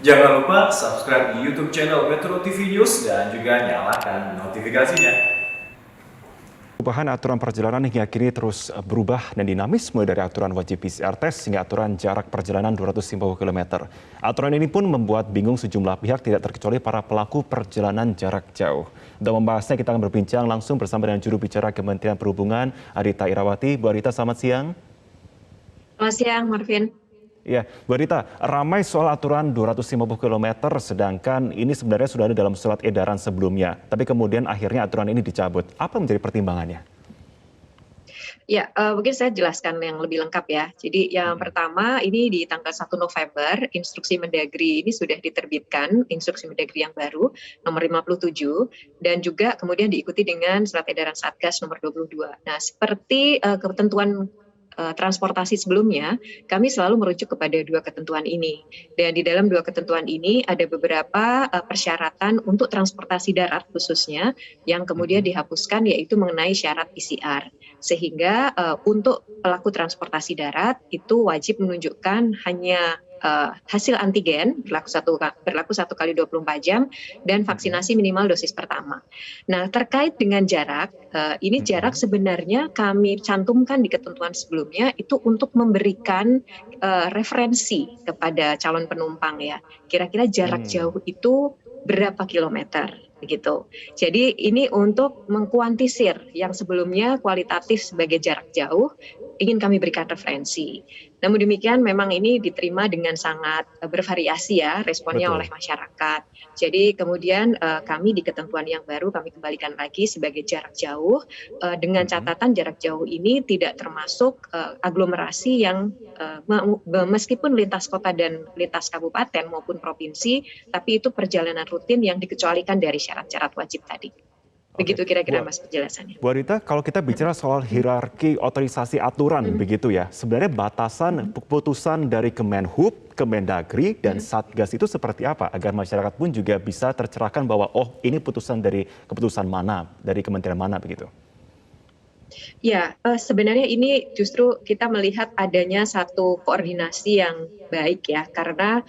Jangan lupa subscribe di YouTube channel Metro TV News dan juga nyalakan notifikasinya. Perubahan aturan perjalanan hingga kini terus berubah dan dinamis, mulai dari aturan wajib PCR test hingga aturan jarak perjalanan 250 km. Aturan ini pun membuat bingung sejumlah pihak, tidak terkecuali para pelaku perjalanan jarak jauh. Untuk membahasnya kita akan berbincang langsung bersama dengan juru bicara Kementerian Perhubungan, Adita Irawati. Bu Adita, selamat siang. Selamat siang, Marvin. Ya, Bu Adita, ramai soal aturan 250 km, sedangkan ini sebenarnya sudah ada dalam surat edaran sebelumnya. Tapi kemudian akhirnya aturan ini dicabut. Apa menjadi pertimbangannya? Ya, mungkin saya jelaskan yang lebih lengkap ya. Jadi yang pertama, ini di tanggal 1 November, Instruksi Mendagri ini sudah diterbitkan, Instruksi Mendagri yang baru, nomor 57, dan juga kemudian diikuti dengan Surat Edaran Satgas nomor 22. Nah, seperti ketentuan transportasi sebelumnya, kami selalu merujuk kepada dua ketentuan ini. Dan di dalam dua ketentuan ini ada beberapa persyaratan untuk transportasi darat khususnya yang kemudian dihapuskan, yaitu mengenai syarat PCR. Sehingga untuk pelaku transportasi darat itu wajib menunjukkan hanya hasil antigen berlaku 1 kali 24 jam dan vaksinasi minimal dosis pertama. Nah, terkait dengan jarak, ini jarak sebenarnya kami cantumkan di ketentuan sebelumnya itu untuk memberikan referensi kepada calon penumpang ya. Kira-kira jarak jauh itu berapa kilometer begitu. Jadi ini untuk mengkuantisir yang sebelumnya kualitatif sebagai jarak jauh, ingin kami berikan referensi. Namun demikian memang ini diterima dengan sangat bervariasi ya responnya oleh masyarakat. Jadi kemudian kami di ketentuan yang baru kami kembalikan lagi sebagai jarak jauh, dengan catatan jarak jauh ini tidak termasuk aglomerasi yang meskipun lintas kota dan lintas kabupaten maupun provinsi, tapi itu perjalanan rutin yang dikecualikan dari syarat-syarat wajib tadi. Begitu kira-kira Mas penjelasannya. Bu Adita, kalau kita bicara soal hierarki otorisasi aturan begitu ya, sebenarnya batasan keputusan dari Kemenhub, Kemendagri, dan Satgas itu seperti apa agar masyarakat pun juga bisa tercerahkan bahwa oh ini keputusan mana, dari kementerian mana begitu? Ya, sebenarnya ini justru kita melihat adanya satu koordinasi yang baik ya, karena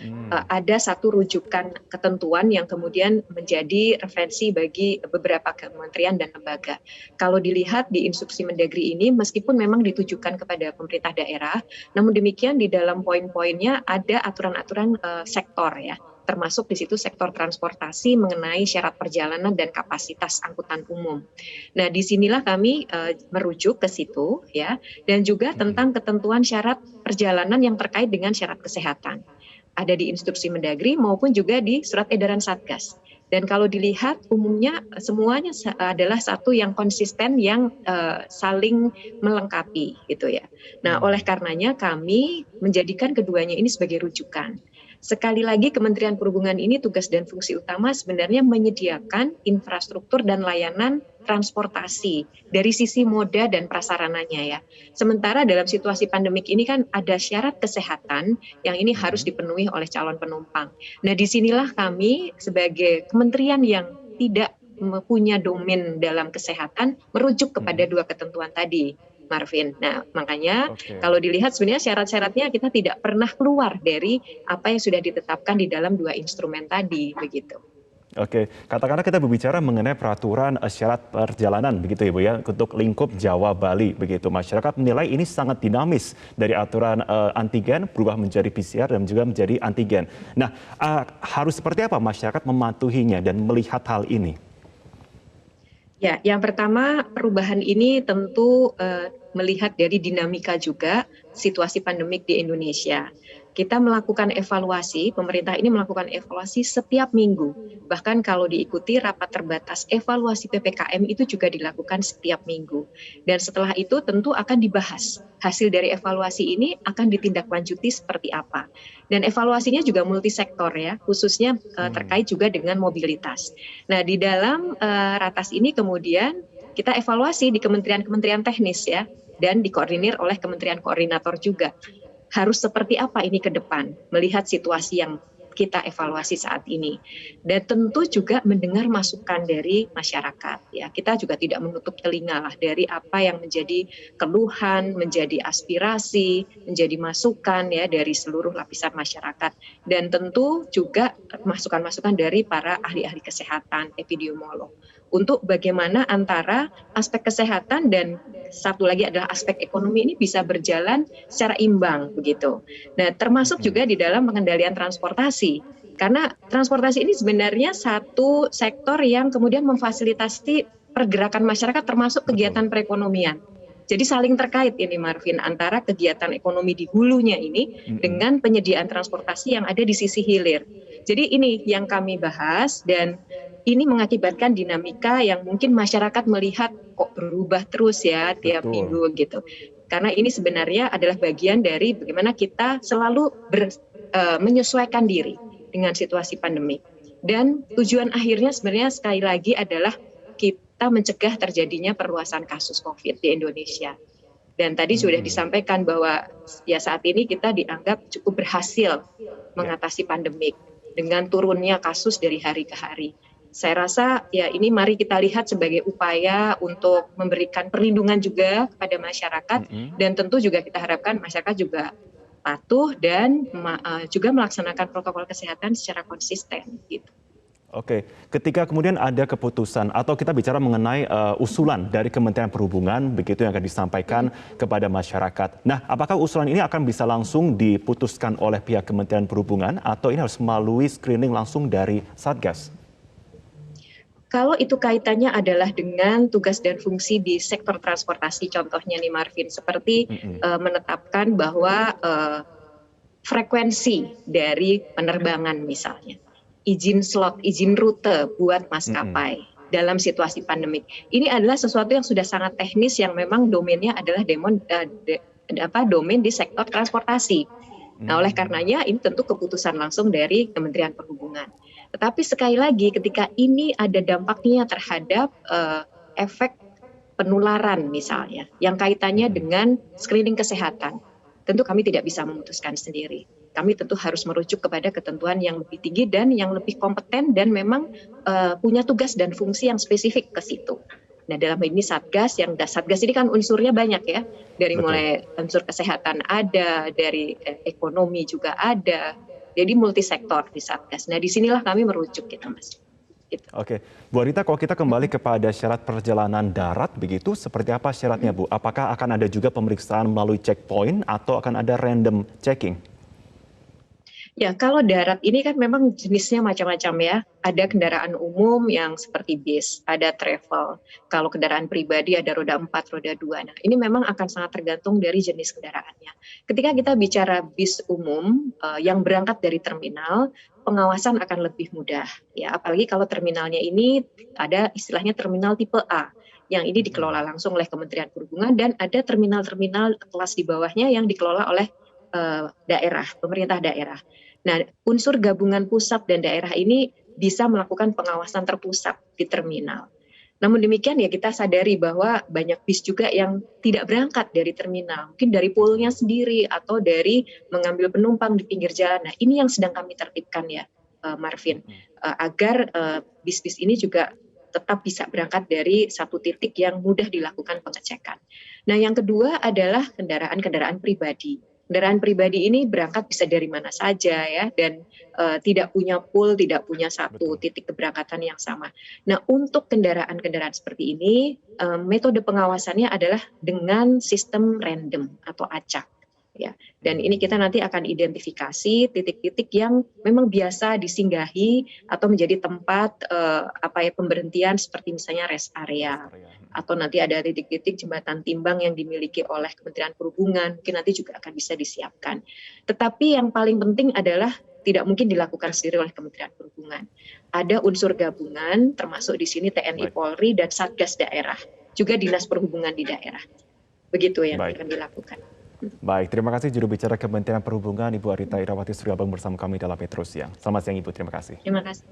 ada satu rujukan ketentuan yang kemudian menjadi referensi bagi beberapa kementerian dan lembaga. Kalau dilihat di Instruksi Mendagri ini, meskipun memang ditujukan kepada pemerintah daerah, namun demikian di dalam poin-poinnya ada aturan-aturan sektor ya, termasuk di situ sektor transportasi mengenai syarat perjalanan dan kapasitas angkutan umum. Nah, disinilah kami merujuk ke situ ya, dan juga tentang ketentuan syarat perjalanan yang terkait dengan syarat kesehatan. Ada di Instruksi Mendagri maupun juga di Surat Edaran Satgas. Dan kalau dilihat umumnya semuanya adalah satu yang konsisten yang saling melengkapi gitu ya. Nah, oleh karenanya kami menjadikan keduanya ini sebagai rujukan. Sekali lagi Kementerian Perhubungan ini tugas dan fungsi utama sebenarnya menyediakan infrastruktur dan layanan transportasi dari sisi moda dan prasarananya ya. Sementara dalam situasi pandemik ini kan ada syarat kesehatan yang ini harus dipenuhi oleh calon penumpang. Nah, disinilah kami sebagai kementerian yang tidak punya domain dalam kesehatan merujuk kepada dua ketentuan tadi, Marvin. Nah, makanya kalau dilihat sebenarnya syarat-syaratnya kita tidak pernah keluar dari apa yang sudah ditetapkan di dalam dua instrumen tadi, begitu. Oke, katakanlah kita berbicara mengenai peraturan syarat perjalanan begitu ya Bu ya, untuk lingkup Jawa Bali begitu. Masyarakat menilai ini sangat dinamis dari aturan antigen berubah menjadi PCR dan juga menjadi antigen. Nah, harus seperti apa masyarakat mematuhinya dan melihat hal ini? Ya, yang pertama perubahan ini tentu melihat dari dinamika juga situasi pandemik di Indonesia. Kita melakukan evaluasi, pemerintah ini melakukan evaluasi setiap minggu. Bahkan kalau diikuti rapat terbatas evaluasi PPKM itu juga dilakukan setiap minggu. Dan setelah itu tentu akan dibahas. Hasil dari evaluasi ini akan ditindaklanjuti seperti apa. Dan evaluasinya juga multisektor ya, khususnya terkait juga dengan mobilitas. Nah, di dalam ratas ini kemudian kita evaluasi di kementerian-kementerian teknis ya, dan dikoordinir oleh kementerian koordinator juga. Harus seperti apa ini ke depan, melihat situasi yang kita evaluasi saat ini. Dan tentu juga mendengar masukan dari masyarakat. Ya, kita juga tidak menutup telinga lah dari apa yang menjadi keluhan, menjadi aspirasi, menjadi masukan ya dari seluruh lapisan masyarakat. Dan tentu juga masukan-masukan dari para ahli-ahli kesehatan, epidemiolog. Untuk bagaimana antara aspek kesehatan dan satu lagi adalah aspek ekonomi ini bisa berjalan secara imbang begitu. Nah, termasuk juga di dalam pengendalian transportasi. Karena transportasi ini sebenarnya satu sektor yang kemudian memfasilitasi pergerakan masyarakat termasuk kegiatan perekonomian. Jadi saling terkait ini Marvin antara kegiatan ekonomi di hulunya ini dengan penyediaan transportasi yang ada di sisi hilir. Jadi ini yang kami bahas dan ini mengakibatkan dinamika yang mungkin masyarakat melihat kok berubah terus ya tiap minggu gitu. Karena ini sebenarnya adalah bagian dari bagaimana kita selalu menyesuaikan diri dengan situasi pandemi. Dan tujuan akhirnya sebenarnya sekali lagi adalah kita mencegah terjadinya perluasan kasus COVID di Indonesia. Dan tadi sudah disampaikan bahwa ya saat ini kita dianggap cukup berhasil mengatasi pandemik dengan turunnya kasus dari hari ke hari. Saya rasa ya ini mari kita lihat sebagai upaya untuk memberikan perlindungan juga kepada masyarakat dan tentu juga kita harapkan masyarakat juga patuh dan juga melaksanakan protokol kesehatan secara konsisten gitu. Oke, ketika kemudian ada keputusan atau kita bicara mengenai usulan dari Kementerian Perhubungan begitu yang akan disampaikan kepada masyarakat. Nah, apakah usulan ini akan bisa langsung diputuskan oleh pihak Kementerian Perhubungan atau ini harus melalui screening langsung dari Satgas? Kalau itu kaitannya adalah dengan tugas dan fungsi di sektor transportasi, contohnya nih Marvin, seperti menetapkan bahwa frekuensi dari penerbangan misalnya, izin slot, izin rute buat maskapai dalam situasi pandemik. Ini adalah sesuatu yang sudah sangat teknis yang memang domainnya adalah domain di sektor transportasi. Nah, oleh karenanya ini tentu keputusan langsung dari Kementerian Perhubungan. Tetapi sekali lagi ketika ini ada dampaknya terhadap efek penularan misalnya yang kaitannya dengan screening kesehatan, tentu kami tidak bisa memutuskan sendiri. Kami tentu harus merujuk kepada ketentuan yang lebih tinggi dan yang lebih kompeten dan memang punya tugas dan fungsi yang spesifik ke situ. Nah, dalam ini Satgas ini kan unsurnya banyak ya, dari mulai unsur kesehatan ada, dari ekonomi juga ada, jadi multisektor di Satgas. Nah, disinilah kami merujuk gitu, Mas. Gitu. Oke, Bu Arita, kalau kita kembali kepada syarat perjalanan darat begitu, seperti apa syaratnya, Bu? Apakah akan ada juga pemeriksaan melalui checkpoint atau akan ada random checking? Ya, kalau darat ini kan memang jenisnya macam-macam ya. Ada kendaraan umum yang seperti bis, ada travel. Kalau kendaraan pribadi ada roda 4, roda 2. Nah, ini memang akan sangat tergantung dari jenis kendaraannya. Ketika kita bicara bis umum yang berangkat dari terminal, pengawasan akan lebih mudah. Ya, apalagi kalau terminalnya ini ada istilahnya terminal tipe A, yang ini dikelola langsung oleh Kementerian Perhubungan dan ada terminal-terminal kelas di bawahnya yang dikelola oleh daerah, pemerintah daerah. Nah, unsur gabungan pusat dan daerah ini bisa melakukan pengawasan terpusat di terminal. Namun demikian ya kita sadari bahwa banyak bis juga yang tidak berangkat dari terminal, mungkin dari poolnya sendiri atau dari mengambil penumpang di pinggir jalan. Nah, ini yang sedang kami tertibkan ya, Marvin, agar bis-bis ini juga tetap bisa berangkat dari satu titik yang mudah dilakukan pengecekan. Nah, yang kedua adalah kendaraan-kendaraan pribadi. Kendaraan pribadi ini berangkat bisa dari mana saja ya dan tidak punya pool, tidak punya satu titik keberangkatan yang sama. Nah, untuk kendaraan-kendaraan seperti ini metode pengawasannya adalah dengan sistem random atau acak ya. Dan ini kita nanti akan identifikasi titik-titik yang memang biasa disinggahi atau menjadi tempat pemberhentian seperti misalnya rest area. Atau nanti ada titik-titik jembatan timbang yang dimiliki oleh Kementerian Perhubungan, mungkin nanti juga akan bisa disiapkan. Tetapi yang paling penting adalah tidak mungkin dilakukan sendiri oleh Kementerian Perhubungan. Ada unsur gabungan, termasuk di sini TNI, Polri, dan Satgas daerah, juga Dinas Perhubungan di daerah. Begitu yang akan dilakukan. Baik, terima kasih juru bicara Kementerian Perhubungan Ibu Arita Irawati Suryabang bersama kami dalam Metro Siang. Selamat siang Ibu, terima kasih. Terima kasih.